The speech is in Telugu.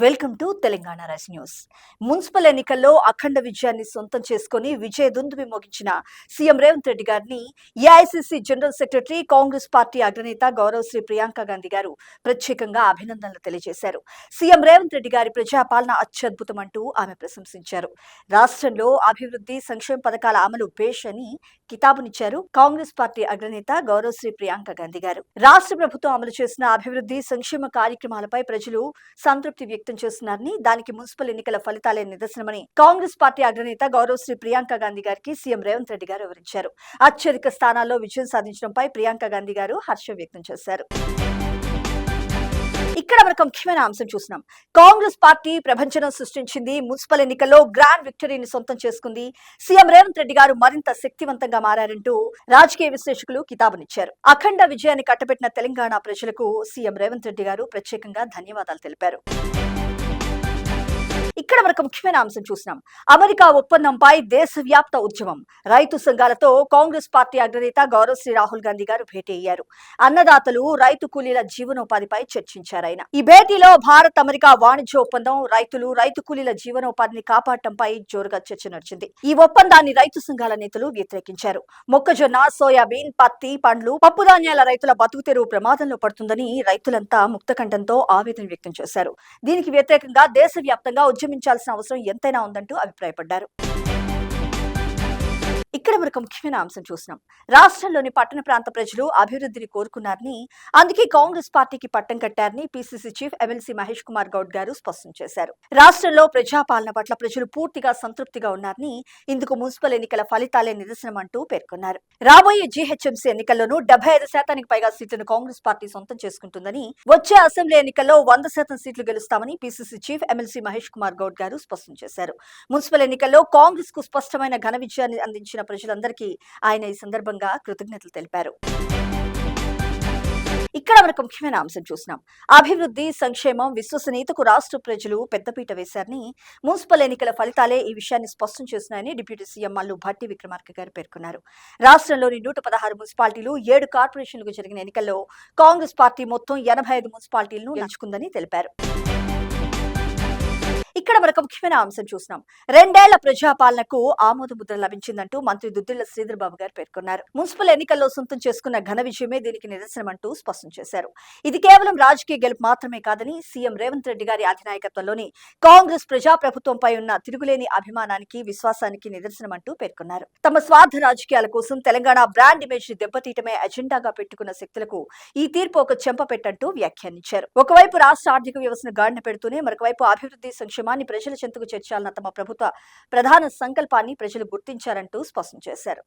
Welcome to Telangana rice news. Municipal ఎన్నికల్లో అఖండ విజయాన్ని సొంతం చేసుకుని విజయ దుందుబి మోగించిన సీఎం రేవంత్ రెడ్డి గారిని AICC general secretary, Congress party అగ్రనేత గౌరవశ్రీ ప్రియాంక గాంధీ గారు ప్రత్యేకంగా అభినందనలు తెలియజేశారు. సీఎం రేవంత్ రెడ్డి గారి ప్రజాపాలన అత్యద్భుతమంటూ ఆమె ప్రశంసించారు. రాష్ట్రంలో అభివృద్ధి, సంక్షేమ పథకాల అమలు బేష్ అని కితాబునిచ్చారు కాంగ్రెస్ పార్టీ అగ్రనేత గౌరవశ్రీ ప్రియాంక గాంధీ గారు. రాష్ట్ర ప్రభుత్వం అమలు చేసిన అభివృద్ధి, సంక్షేమ కార్యక్రమాలపై ప్రజలు సంతృప్తి వ్యక్తం చేస్తున్నారని, దానికి మున్సిపల్ ఎన్నికల ఫలితాలే నిదర్శనమని కాంగ్రెస్ పార్టీ అగ్రనేత గౌరవశ్రీ ప్రియాంక గాంధీ గారికి సీఎం రేవంత్ రెడ్డి గారు వివరించారు. అత్యధిక స్థానాల్లో విజయం సాధించడంపై ప్రియాంక గాంధీ గారు హర్షం వ్యక్తం చేశారు. ఇక్కడ మనకు ముఖ్యమైన అంశం చూస్తున్నాం. కాంగ్రెస్ పార్టీ ప్రపంచం సృష్టించింది, మున్సిపల్ ఎన్నికల్లో గ్రాండ్ విక్టరీని సొంతం చేసుకుంది. సీఎం రేవంత్ రెడ్డి గారు మరింత శక్తివంతంగా మారారంటూ రాజకీయ విశ్లేషకులు కితాబునిచ్చారు. అఖండ విజయాన్ని కట్టబెట్టిన తెలంగాణ ప్రజలకు సీఎం రేవంత్ రెడ్డి గారు ప్రత్యేకంగా ధన్యవాదాలు తెలిపారు. ఇక్కడ మనకు ముఖ్యమైన అంశం చూస్తున్నాం. అమెరికా ఒప్పందంపై దేశవ్యాప్త ఉద్యమం. రైతు సంఘాలతో కాంగ్రెస్ పార్టీ అగ్రనేత గౌరవశ్రీ రాహుల్ గాంధీ గారు భేటీ అయ్యారు. అన్నదాతలు, రైతు కూలీల జీవనోపాధిపై చర్చించారు. ఆయన ఈ భేటీలో భారత్ అమెరికా వాణిజ్య ఒప్పందం, రైతులు, రైతు కూలీల జీవనోపాధిని కాపాడటంపై జోరుగా చర్చ నడిచింది. ఈ ఒప్పందాన్ని రైతు సంఘాల నేతలు వ్యతిరేకించారు. మొక్కజొన్న, సోయాబీన్, పత్తి, పండ్లు, పప్పు ధాన్యాల రైతుల బతుకుతెరువు ప్రమాదంలో పడుతుందని రైతులంతా ముక్తకంఠంతో ఆవేదన వ్యక్తం చేశారు. దీనికి వ్యతిరేకంగా దేశవ్యాప్తంగా ఉద్యమించాల్సిన అవసరం ఎంతైనా ఉందంటూ అభిప్రాయపడ్డారు. ఇక్కడ మనకు ముఖ్యమైన అంశం చూస్తున్నాం. రాష్ట్రంలోని పట్టణ ప్రాంత ప్రజలు అభివృద్ధిని కోరుకున్నారని, అందుకే కాంగ్రెస్ పార్టీకి పట్టం కట్టారని PCC chief MLC Mahesh Kumar Goud గారు స్పష్టం చేశారు. రాష్ట్రంలో ప్రజాపాలన పట్ల ప్రజలు పూర్తిగా సంతృప్తిగా ఉన్నారని, ఇందుకు మున్సిపల్ ఎన్నికల ఫలితాలే నిదర్శనమంటూ పేర్కొన్నారు. రాబోయే జీహెచ్ఎంసీ ఎన్నికల్లోనూ 75% పైగా సీట్లను కాంగ్రెస్ పార్టీ సొంతం చేసుకుంటుందని, వచ్చే అసెంబ్లీ ఎన్నికల్లో 100% సీట్లు గెలుస్తామని PCC chief MLC Mahesh Kumar Goud గారు స్పష్టం చేశారు. మున్సిపల్ ఎన్నికల్లో కాంగ్రెస్ కు స్పష్టమైన ఘన విజయాన్ని అందించిన ప్రజలందరికీ ఆయన ఈ సందర్భంగా కృతజ్ఞతలు తెలిపారు. ఇక్కడ మనకు ముఖ్యమైన అంశం చూస్తున్నాం. అభివృద్ధి, సంక్షేమం, విశ్వసనీయతకు రాష్ట్ర ప్రజలు పెద్దపీట వేశారని, మున్సిపల్ ఎన్నికల ఫలితాలే ఈ విషయాన్ని స్పష్టం చేస్తున్నాయని డిప్యూటీ సీఎం మల్లు భట్టి విక్రమార్క గారు పేర్కొన్నారు. రాష్ట్రంలోని 116 మున్సిపాలిటీలు, 7 కార్పొరేషన్లకు జరిగిన ఎన్నికల్లో కాంగ్రెస్ పార్టీ మొత్తం 85 మున్సిపాలిటీలను గెలుచుకుందని తెలిపారు. ఇక్కడ మరొక ముఖ్యమైన అంశం చూస్తున్నాం. 2 ఏళ్ల ప్రజాపాలనకు ఆమోద ముద్ర లభించిందంటూ మంత్రి దుద్దిళ్ల శ్రీధర్ బాబు గారు పేర్కొన్నారు. మున్సిపల్ ఎన్నికల్లో సొంతం చేసుకున్న ఘన విజయమే దీనికి నిదర్శనమంటూ స్పష్టం చేశారు. ఇది కేవలం రాజకీయ గెలుపు మాత్రమే కాదని, సీఎం రేవంత్ రెడ్డి గారి అధినాయకత్వంలోని కాంగ్రెస్ ప్రజాప్రభుత్వంపై ఉన్న తిరుగులేని అభిమానానికి, విశ్వాసానికి నిదర్శనమంటూ పేర్కొన్నారు. తమ స్వార్థ రాజకీయాల కోసం తెలంగాణ బ్రాండ్ ఇమేజ్ ని దెబ్బతీయటమే అజెండాగా పెట్టుకున్న శక్తులకు ఈ తీర్పు ఒక చెంపపెట్టంటూ వ్యాఖ్యానించారు. ఒకవైపు రాష్ట్ర ఆర్థిక వ్యవస్థను గాడిన పెడుతూనే మరొకవైపు అభివృద్ధి, సంక్షేమాన్ని ప్రజల చెంతకు చేర్చాలన్న తమ ప్రభుత్వ ప్రధాన సంకల్పాన్ని ప్రజలు గుర్తించారంటూ స్పష్టం చేశారు.